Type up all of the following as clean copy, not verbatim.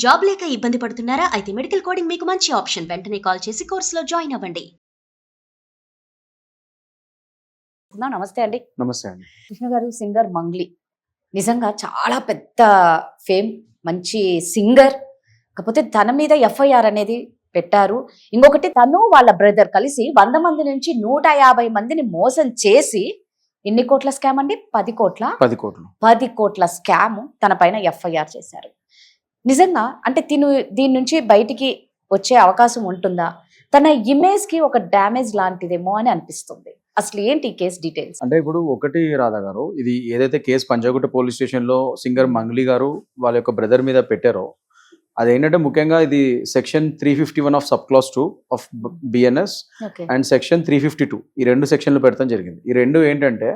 Job లేక ఇబ్బంది పడుతున్నారా? అయితే మెడికల్ కోడింగ్ మీకు మంచి ఆప్షన్. వెంటనే కాల్ చేసి కోర్సులో జాయిన్ అవ్వండి. నమస్తే అండి. నమస్తే అండి. కృష్ణ గారు సింగర్ మంగ్లీ నిజంగా చాలా పెద్ద ఫేమ్, మంచి సింగర్. కాకపోతే తన మీద ఎఫ్ఐఆర్ అనేది పెట్టారు. ఇంకొకటి తను వాళ్ళ బ్రదర్ కలిసి 100 మంది నుంచి 150 మందిని మోసం చేసి ఎన్ని కోట్ల స్కామ్ అండి? 10 కోట్ల స్కామ్ తన పైన ఎఫ్ఐఆర్ చేశారు. నిజంగా అంటే దీని నుంచి బయటికి వచ్చే అవకాశం ఉంటుందా? తన ఇమేజ్ కి ఒక డ్యామేజ్ లాంటిదేమో అని అనిపిస్తుంది. అసలు ఏంటి కేసు డీటెయిల్స్? అంటే ఇప్పుడు ఒకటి రాధా గారు, ఇది ఏదైతే కేసు పంజాగుట్ట పోలీస్ స్టేషన్ లో సింగర్ మంగ్లీ గారు వాళ్ళ యొక్క బ్రదర్ మీద పెట్టారో, అదేంటంటే ముఖ్యంగా ఇది section 351 of sub class 2 of BNS and section 352 ఈ రెండు సెక్షన్లు పెడతాం జరిగింది. ఈ రెండు ఏంటంటే,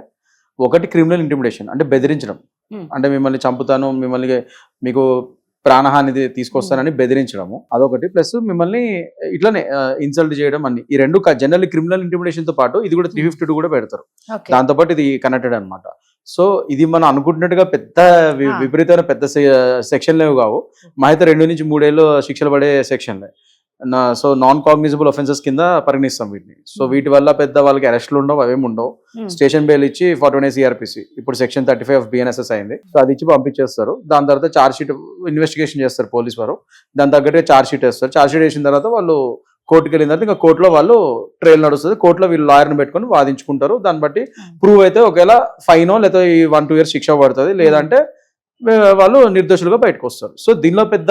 ఒకటి క్రిమినల్ ఇంటిమిడేషన్ అంటే బెదిరించడం, అంటే మిమ్మల్ని చంపుతాను, మిమ్మల్ని మీకు ప్రాణహాని తీసుకొస్తానని బెదిరించడము అదొకటి, ప్లస్ మిమ్మల్ని ఇట్లానే ఇన్సల్ట్ చేయడం అన్ని. ఈ రెండు జనరల్లీ క్రిమినల్ ఇంటిమిడేషన్ తో పాటు ఇది కూడా 352 కూడా పెడతారు. దాంతో పాటు ఇది కనెక్టెడ్ అనమాట. సో ఇది మనం అనుకుంటున్నట్టుగా పెద్ద విపరీతమైన పెద్ద సెక్షన్లే కావు, మా అయితే 2 నుంచి 3 ఏళ్ళు శిక్షలు పడే సెక్షన్లే. సో నాన్ కాగ్నిజబుల్ ఒఫెన్సెస్ కింద పరిగణిస్తాం వీటిని. సో వీటి వల్ల పెద్ద వాళ్ళకి అరెస్టులు ఉండవు, అవేమి ఉండవు. స్టేషన్ బెయిల్ ఇచ్చి 420 సిఆర్పిసి ఇప్పుడు సెక్షన్ 35 ఆఫ్ బిఎన్ఎస్ఎస్ అయింది. సో అది ఇచ్చి పంపించేస్తారు. దాని తర్వాత ఛార్జ్ షీట్ ఇన్వెస్టిగేషన్ చేస్తారు పోలీస్ వారు, దాని తగ్గట్టు ఛార్జ్ షీట్ వేస్తారు. ఛార్జ్ షీట్ వేసిన తర్వాత వాళ్ళు కోర్టుకి వెళ్ళిన తర్వాత ఇంకా కోర్టులో వాళ్ళు ట్రయల్ నడుస్తుంది. కోర్టులో వీళ్ళు లాయర్ని పెట్టుకొని వాదించుకుంటారు. దాన్ని బట్టి ప్రూవ్ అయితే ఒకవేళ ఫైనో లేదా 1-2 ఇయర్స్ శిక్ష పడుతుంది, లేదంటే వాళ్ళు నిర్దోషులుగా బయటకు వస్తారు. సో దీనిలో పెద్ద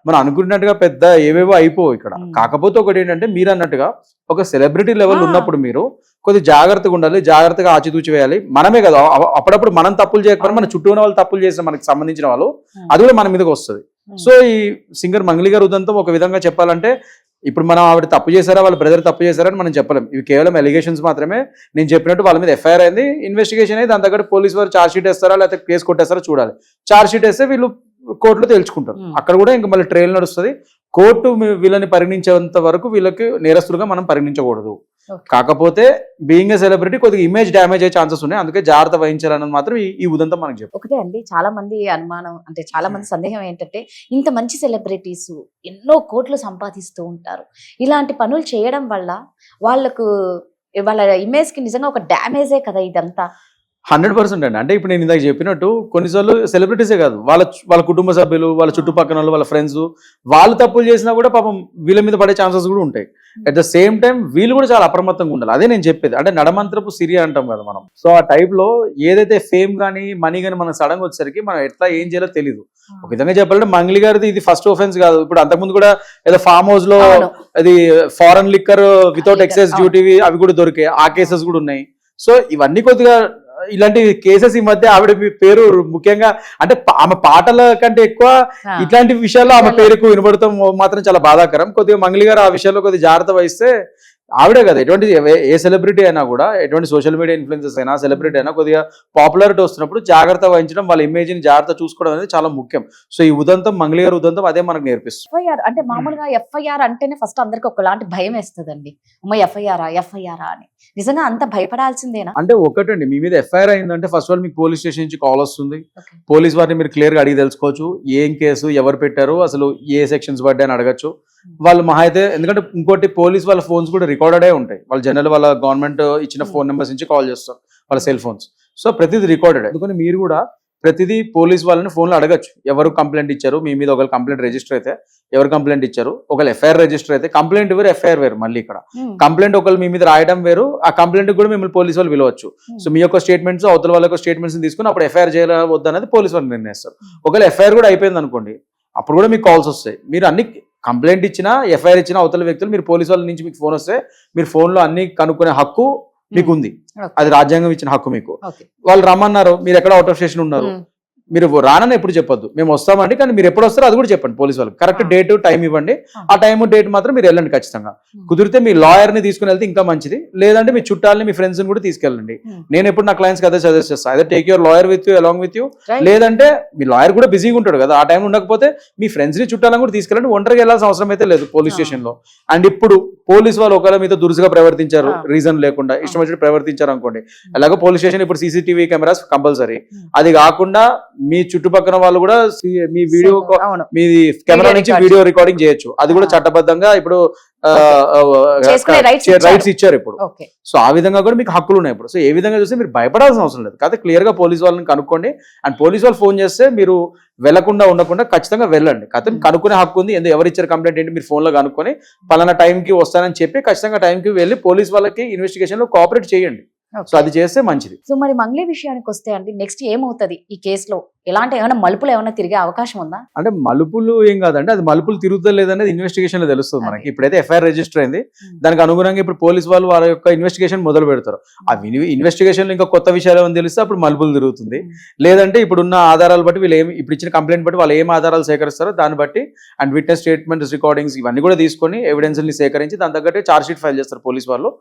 మనం అనుకున్నట్టుగా పెద్ద ఏవేవో అయిపోవు ఇక్కడ. కాకపోతే ఒకటి ఏంటంటే, మీరు అన్నట్టుగా ఒక సెలబ్రిటీ లెవెల్ ఉన్నప్పుడు మీరు కొద్ది జాగ్రత్తగా ఉండాలి, జాగ్రత్తగా ఆచితూచి వేయాలి. మనమే కదా అప్పుడప్పుడు మనం తప్పులు చేయకపోయినా మన చుట్టూ ఉన్న వాళ్ళు తప్పులు చేసిన మనకి సంబంధించిన వాళ్ళు అది కూడా మన మీదకి వస్తుంది. సో ఈ సింగర్ మంగ్లీ గారి ఉదంతం ఒక విధంగా చెప్పాలంటే, ఇప్పుడు మనం ఆవిడ తప్పు చేశారా, వాళ్ళ బ్రదర్ తప్పు చేశారని మనం చెప్పలేం. ఇవి కేవలం ఎలిగేషన్స్ మాత్రమే. నేను చెప్పినట్టు వాళ్ళ మీద ఎఫ్ఐఆర్ అయింది, ఇన్వెస్టిగేషన్ అయింది. దాని దగ్గర పోలీసు వారు ఛార్జ్ షీట్ వేస్తారా లేకపోతే కేసు కొట్టేస్తారా చూడాలి. ఛార్జ్ షీట్ వేస్తే వీళ్ళు కోర్టులో తేల్చుకుంటారు. అక్కడ కూడా ఇంకా మళ్ళీ ట్రయల్ నడుస్తుంది. కోర్టు వీళ్ళని పరిగణించేంత వరకు వీళ్ళకి నేరస్తులుగా మనం పరిగణించకూడదు. కాకపోతే బీయింగ్ ఏ సెలబ్రిటీ కొద్దిగా ఇమేజ్ డ్యామేజ్ అయ్యే ఛాన్సెస్ ఉన్నాయి, అందుకే జాగ్రత్త వహించాలన్నది మాత్రం ఈ ఉదంతం మనకు చెప్పు. ఒకటే అండి, చాలా మంది అనుమానం అంటే చాలా మంది సందేహం ఏంటంటే, ఇంత మంచి సెలబ్రిటీస్ ఎన్నో కోట్లు సంపాదిస్తూ ఉంటారు, ఇలాంటి పనులు చేయడం వల్ల వాళ్ళ ఇమేజ్ కి నిజంగా ఒక డ్యామేజే కదా ఇదంతా. 100% అండి. అంటే ఇప్పుడు నేను ఇందాక చెప్పినట్టు కొన్నిసార్లు సెలబ్రిటీసే కాదు, వాళ్ళ కుటుంబ సభ్యులు, వాళ్ళ చుట్టుపక్కల వాళ్ళు, వాళ్ళ ఫ్రెండ్స్ వాళ్ళు తప్పులు చేసినా కూడా పాపం వీళ్ళ మీద పడే ఛాన్సెస్ కూడా ఉంటాయి. అట్ ద సేమ్ టైం వీళ్ళు కూడా చాలా అప్రమత్తంగా ఉండాలి. అదే నేను చెప్పేది. అంటే నడమంత్రపు సిరియా అంటాం కదా మనం. సో ఆ టైప్ లో ఏదైతే ఫేమ్ కానీ మనీ కానీ మనకు సడన్ గా వచ్చేసరికి మనం ఎట్లా ఏం చేయాలో తెలియదు. ఒక విధంగా చెప్పాలంటే మంగ్లీ గారిది ఇది ఫస్ట్ ఆఫెన్స్ కాదు. ఇప్పుడు అంతకుముందు కూడా ఏదో ఫామ్ హౌస్ లో అది foreign liquor without excise duty అవి కూడా దొరికాయి, ఆ కేసెస్ కూడా ఉన్నాయి. సో ఇవన్నీ కొద్దిగా ఇలాంటి కేసెస్ ఈ మధ్య ఆవిడ పేరు ముఖ్యంగా అంటే ఆమె పాటల కంటే ఎక్కువ ఇట్లాంటి విషయాల్లో ఆమె పేరు ఎక్కువ వినబడతాం మాత్రం చాలా బాధాకరం. కొద్దిగా మంగ్లీ గారు ఆ విషయంలో కొద్దిగా జాగ్రత్త వహిస్తే, ఆవిడే కదా ఎటువంటి ఏ సెలబ్రిటీ అయినా కూడా, ఎటువంటి సోషల్ మీడియా ఇన్ఫ్లుయెన్సర్స్ అయినా సెలబ్రిటీ అయినా కొద్దిగా పాపులారిటీ వస్తున్నప్పుడు జాగ్రత్త వహించడం, వాళ్ళ ఇమేజ్ ని జాగ్రత్త చూసుకోవడం అనేది చాలా ముఖ్యం. సో ఈ ఉదంతం మంగ్లీ గారి ఉదంతం అదే మనకు నేర్పిస్తుంది. ఎఫ్ఐఆర్ అంటే మామూలుగా ఎఫ్ఐఆర్ అంటేనే ఫస్ట్ అందరికి ఒకలాంటి భయం వేస్తుందండి, అమ్మ ఎఫ్ఐఆరా అని. నిజంగా అంత భయపడాల్సిందేనా? అంటే ఒకటండి, మీ మీద ఎఫ్ఐఆర్ అయిందంటే ఫస్ట్ ఆఫ్ ఆల్ మీకు పోలీస్ స్టేషన్ నుంచి కాల్ వస్తుంది. పోలీస్ వారిని మీరు క్లియర్ గా అడిగి తెలుసుకోవచ్చు, ఏం కేసు, ఎవరు పెట్టారు, అసలు ఏ సెక్షన్స్ పడ్డాయని అడగచ్చు. వాళ్ళు మహా అయితే, ఎందుకంటే ఇంకోటి పోలీస్ వాళ్ళ ఫోన్స్ కూడా రికార్డెడే ఉంటాయి. వాళ్ళు జనరల్ వాళ్ళ గవర్నమెంట్ ఇచ్చిన ఫోన్ నెంబర్స్ నుంచి కాల్ చేస్తారు, వాళ్ళ సెల్ ఫోన్స్. సో ప్రతిదీ రికార్డెడ్. అందుకని మీరు కూడా ప్రతిదీ పోలీస్ వాళ్ళని ఫోన్లో అడగచ్చు. ఎవరు కంప్లైంట్ ఇచ్చారు, మీ మీద ఒకవేళ కంప్లైంట్ రిజిస్టర్ అయితే ఎవరు కంప్లైంట్ ఇచ్చారు, ఒకవేళ ఎఫ్ఐఆర్ రిజిస్టర్ అయితే కంప్లైంట్ వేరు, ఎఫ్ఐఆర్ వేరు. మళ్ళీ ఇక్కడ కంప్లైంట్ ఒకవేళ మీ మీద రాయడం వేరు, ఆ కంప్లైంట్ కూడా మిమ్మల్ని పోలీస్ వాళ్ళు పిలవచ్చు. సో మీ యొక్క స్టేట్మెంట్స్, అవతల వాళ్ళ యొక్క స్టేట్మెంట్స్ తీసుకుని అప్పుడు ఎఫ్ఐఆర్ చేయాలా వద్దు అనేది పోలీస్ వాళ్ళు నిర్ణయిస్తారు. ఒకవేళ ఎఫ్ఐఆర్ కూడా అయిపోయింది అనుకోండి, అప్పుడు కూడా మీకు కాల్స్ వస్తాయి. మీరు అన్ని కంప్లైంట్ ఇచ్చినా, ఎఫ్ఐఆర్ ఇచ్చినా అవతల వ్యక్తులు మీరు పోలీస్ వాళ్ళ నుంచి మీకు ఫోన్ వస్తే మీరు ఫోన్లో అన్ని కనుక్కునే హక్కు మీకు ఉంది. అది రాజ్యాంగం ఇచ్చిన హక్కు మీకు. వాళ్ళు రమ్మన్నారు, మీరు ఎక్కడ అవుట్ ఆఫ్ స్టేషన్ ఉన్నారు, మీరు రానని ఎప్పుడు చెప్పొద్దు, మేము వస్తామండి కానీ మీరు ఎప్పుడు వస్తారో అది కూడా చెప్పండి పోలీస్ వాళ్ళకి. కరెక్ట్ డేట్ టైం ఇవ్వండి, ఆ టైం డేట్ మాత్రం మీరు వెళ్ళండి ఖచ్చితంగా. కుదిరితే మీ లాయర్ని తీసుకుని వెళ్తే ఇంకా మంచిది, లేదంటే మీ చుట్టాలని, మీ ఫ్రెండ్స్ని కూడా తీసుకెళ్ళండి. నేను ఎప్పుడు నా క్లయింట్స్కి అదే సజెస్ట్ చేస్తాను, అదే take your lawyer with you, along with you. లేదంటే మీ లాయర్ కూడా బిజీగా ఉంటాడు కదా, ఆ టైం ఉండకపోతే మీ ఫ్రెండ్స్ని, చుట్టాలని కూడా తీసుకెళ్ళండి. ఒంటరిగా వెళ్ళాల్సిన అవసరం అయితే లేదు పోలీస్ స్టేషన్లో. అండ్ ఇప్పుడు పోలీస్ వాళ్ళు ఒకవేళ మీతో దురుసుగా ప్రవర్తించారు, రీజన్ లేకుండా ఇష్టం వచ్చినట్టు ప్రవర్తించారు అనుకోండి, అలాగే పోలీస్ స్టేషన్ ఇప్పుడు CCTV కెమెరాస్ కంపల్సరీ. అది కాకుండా మీ చుట్టుపక్కల వాళ్ళు కూడా మీ వీడియో అవును మీ కెమెరా నుంచి record వీడియో రికార్డింగ్ చేయొచ్చు. అది కూడా చట్టబద్ధంగా ఇప్పుడు చేసుకునే rights రైట్స్ ఇచ్చారు ఇప్పుడు. ఓకే సో ఆ విధంగా కూడా మీకు హక్కులు ఉన్నాయి ఇప్పుడు. సో ఏ విధంగా చూస్తే మీరు భయపడాల్సిన అవసరం లేదు. కాకపోతే క్లియర్ గా పోలీస్ వాళ్ళని కనుక్కోండి. అండ్ పోలీస్ వాళ్ళు ఫోన్ చేస్తే మీరు వెళ్లకుండా ఉండకుండా ఖచ్చితంగా వెళ్ళండి. కాకపోతే కనుక్కునే హక్కు ఉంది. ఎవరు ఇచ్చారు కంప్లైంట్ ఏంటి మీరు ఫోన్ లో కనుక్కొని పలానా టైంకి వస్తానని చెప్పి ఖచ్చితంగా టైంకి వెళ్ళి పోలీస్ వాళ్ళకి ఇన్వెస్టిగేషన్ లో కోఆపరేట్ చేయండి. సో అది చేస్తే మంచిది. సో మరి మంగ్లీ విషయానికి వస్తే అండి నెక్స్ట్ ఏమవుతుంది ఈ కేసులో? ఎలాంటి ఏమైనా మలుపులు ఏమైనా తిరిగే అవకాశం ఉందా? అంటే మలుపులు ఏం కాదండి, అది మలుపులు తిరుగుతా లేదనేది ఇన్వెస్టిగేషన్ లో తెలుస్తుంది మనకి. ఇప్పుడైతే ఎఫ్ఐఆర్ రిజిస్టర్ అయింది, దానికి అనుగుణంగా ఇప్పుడు పోలీస్ వాళ్ళు వాళ్ళ యొక్క ఇన్వెస్టిగేషన్ మొదలు పెడతారు. ఆ ఇన్వెస్టిగేషన్ లో ఇంకా కొత్త విషయాలు ఏమైనా తెలిస్తే అప్పుడు మలుపులు తిరుగుతుంది. లేదంటే ఇప్పుడున్న ఆధారాలు బట్టి వీళ్ళు ఇప్పుడు ఇచ్చిన కంప్లైంట్ బట్టి వాళ్ళు ఏం ఆధారాలు సేకరిస్తారో దాన్ని బట్టి అండ్ విట్నెస్ స్టేట్మెంట్స్ రికార్డింగ్స్ ఇవన్నీ కూడా తీసుకొని ఎవిడెన్స్ ని సేకరించి దాని తగ్గట్టు చార్జ్ షీట్ ఫైల్ చేస్తారు పోలీస్ వాళ్ళు.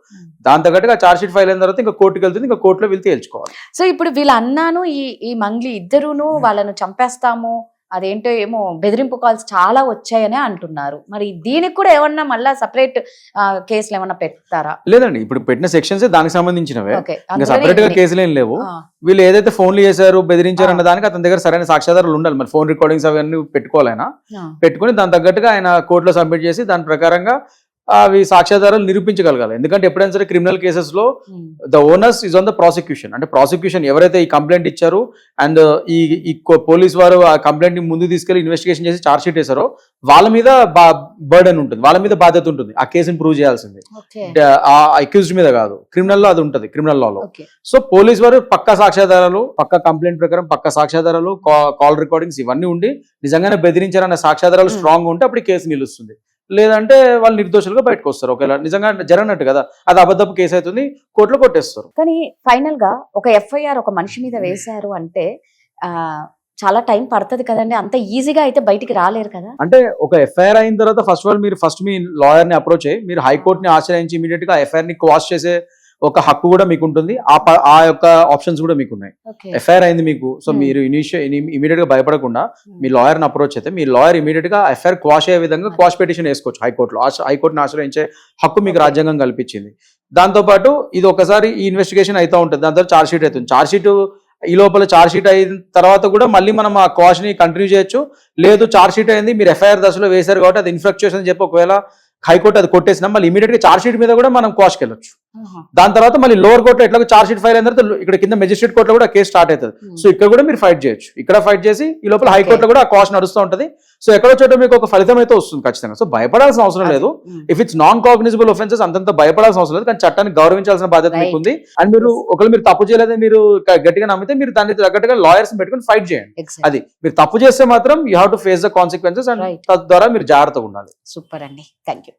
దాని తగ్గట్టుగా చార్జ్ షీట్ ఫైల్ అయిన తర్వాత ఇంకా కోర్టుకి వెళ్తుంది, ఇంకా కోర్టులో వెళ్తే తేల్చుకోవాలి. సో ఇప్పుడు వీళ్ళ అన్నాను ఈ మంగ్లీ ఇద్దరును వాళ్ళను చంపేస్తాము అదేంటో ఏమో బెదిరింపు కాల్స్ చాలా వచ్చాయనే అంటున్నారు. మరి దీనికి కూడా ఏమన్నా మళ్ళా సపరేట్ కేసులు ఏమన్నా పెడతారా? లేదండి, ఇప్పుడు పెట్టిన సెక్షన్స్ దానికి సంబంధించినవే, ఓకే ఇంకా సపరేట్ గా కేసులు ఏం లేవు. వీళ్ళు ఏదైతే ఫోన్లు చేశారు బెదిరించారు అన్న దానికి అతని దగ్గర సరైన సాక్ష్యాధారాలు ఉండాలి. మరి ఫోన్ రికార్డింగ్స్ అవన్నీ పెట్టుకోవాలైనా పెట్టుకుని దాని తగ్గట్టుగా ఆయన కోర్టులో సబ్మిట్ చేసి దాని ప్రకారంగా అవి సాక్ష్యాధారాలు నిరూపించగలగాలి. ఎందుకంటే ఎప్పుడైనా సరే క్రిమినల్ కేసెస్ లో the owners is on the prosecution. అంటే ప్రాసిక్యూషన్ ఎవరైతే ఈ కంప్లైంట్ ఇచ్చారు అండ్ ఈ పోలీస్ వారు ఆ కంప్లైంట్ ని ముందు తీసుకెళ్లి ఇన్వెస్టిగేషన్ చేసి చార్జ్ షీట్ వేసారో వాళ్ళ మీద బర్డెన్ ఉంటుంది, వాళ్ళ మీద బాధ్యత ఉంటుంది ఆ కేసుని ప్రూవ్ చేయాల్సింది. ఆ అక్యూజ్డ్ మీద కాదు, క్రిమినల్ లో అది ఉంటుంది, క్రిమినల్ లాలో. సో పోలీస్ వారు పక్కా సాక్ష్యాధారాలు, పక్కా కంప్లైంట్ ప్రకారం పక్కా సాక్ష్యాధారాలు, కాల్ రికార్డింగ్స్ ఇవన్నీ ఉండి నిజంగానే బెదిరించారన్న సాక్ష్యాధారాలు స్ట్రాంగ్ ఉంటే అప్పుడు కేసు నిలుస్తుంది. లేదంటే వాళ్ళు నిర్దోషులుగా బయటకు వస్తారు. ఒకవేళ నిజంగా జరగనట్టు కదా అది అబద్ధపు కేసు అవుతుంది, కోర్టులో కొట్టేస్తారు. కానీ ఫైనల్ గా ఒక ఎఫ్ఐఆర్ ఒక మనిషి మీద వేశారు అంటే చాలా టైం పడుతుంది కదండి, అంత ఈజీగా అయితే బయటికి రాలేరు కదా. అంటే ఒక ఎఫ్ఐఆర్ అయిన తర్వాత ఫస్ట్ మీ లాయర్ ని అప్రోచ్ అయ్యి మీరు హైకోర్టుని ఆశ్రయించి ఇమీడియట్ గా ఎఫ్ఐఆర్ ని క్వాష్ చేసే ఒక హక్కు కూడా మీకు ఉంటుంది. ఆ యొక్క ఆప్షన్స్ కూడా మీకు ఉన్నాయి. ఎఫ్ఐఆర్ అయింది మీకు, సో మీరు ఇమీడియట్ గా భయపడకుండా మీ లాయర్ ని అప్రోచ్ అయితే మీ లాయర్ ఇమీడియట్ గా ఎఫ్ఐఆర్ క్వాష్ అయ్యే విధంగా క్వాష్ పిటిషన్ వేసుకోవచ్చు హైకోర్టులో. హైకోర్టుని ఆశ్రయించే హక్కు మీకు రాజ్యాంగం కల్పించింది. దాంతో పాటు ఇది ఒకసారి ఈ ఇన్వెస్టిగేషన్ అవుతూ ఉంటుంది, దాని తర్వాత చార్జ్ షీట్ అవుతుంది. చార్జ్ షీట్ ఈ లోపల చార్జ్ షీట్ అయిన తర్వాత కూడా మళ్ళీ మనం ఆ క్వాష్ ని కంటిన్యూ చేయొచ్చు. లేదు చార్జ్ షీట్ అయింది మీరు ఎఫ్ఐఆర్ దశలో వేశారు కాబట్టి అది ఇన్ఫ్రాక్చుయేషన్ అని చెప్పి ఒకవేళ హైకోర్టు అది కొట్టేసినా మళ్ళీ ఇమీడియట్ గా చార్జ్ షీట్ మీద కూడా మనం క్వాష్కి వెళ్ళొచ్చు. దాని తర్వాత మళ్ళీ లోవర్ కోర్టులో ఎట్లా చార్జ్ షీట్ ఫైల్ అయిన తర్వాత ఇక్కడ కింద మెజిస్ట్రేట్ కోర్టులో కూడా కేసు స్టార్ట్ అవుతుంది. సో ఇక్కడ కూడా మీరు ఫైట్ చేయొచ్చు, ఇక్కడ ఫైట్ చేసి ఈ లోపల హైకోర్టులో కూడా ఆ క్వాష్ నడుస్తూ ఉంటుంది. సో ఎక్కడో చోట మీకు ఒక ఫలితం అయితే వస్తుంది ఖచ్చితంగా. సో భయపడాల్సిన అవసరం లేదు. If it's non cognisable offences అంతంత భయపడాల్సిన అవసరం లేదు, కానీ చట్టాన్ని గౌరవించాల్సిన బాధ్యత మీకు ఉంది. అండ్ మీరు ఒకవేళ మీరు తప్పు చేయలేదని మీరు గట్టిగా నమ్మితే మీరు దానికి తగ్గట్టుగా లాయర్స్ పెట్టుకుని ఫైట్ చేయండి. అది మీరు తప్పు చేస్తే మాత్రం you have to face the consequences and తద్వారా మీరు జాగ్రత్తగా ఉండాలి. సూపర్ అండి, థ్యాంక్ యూ.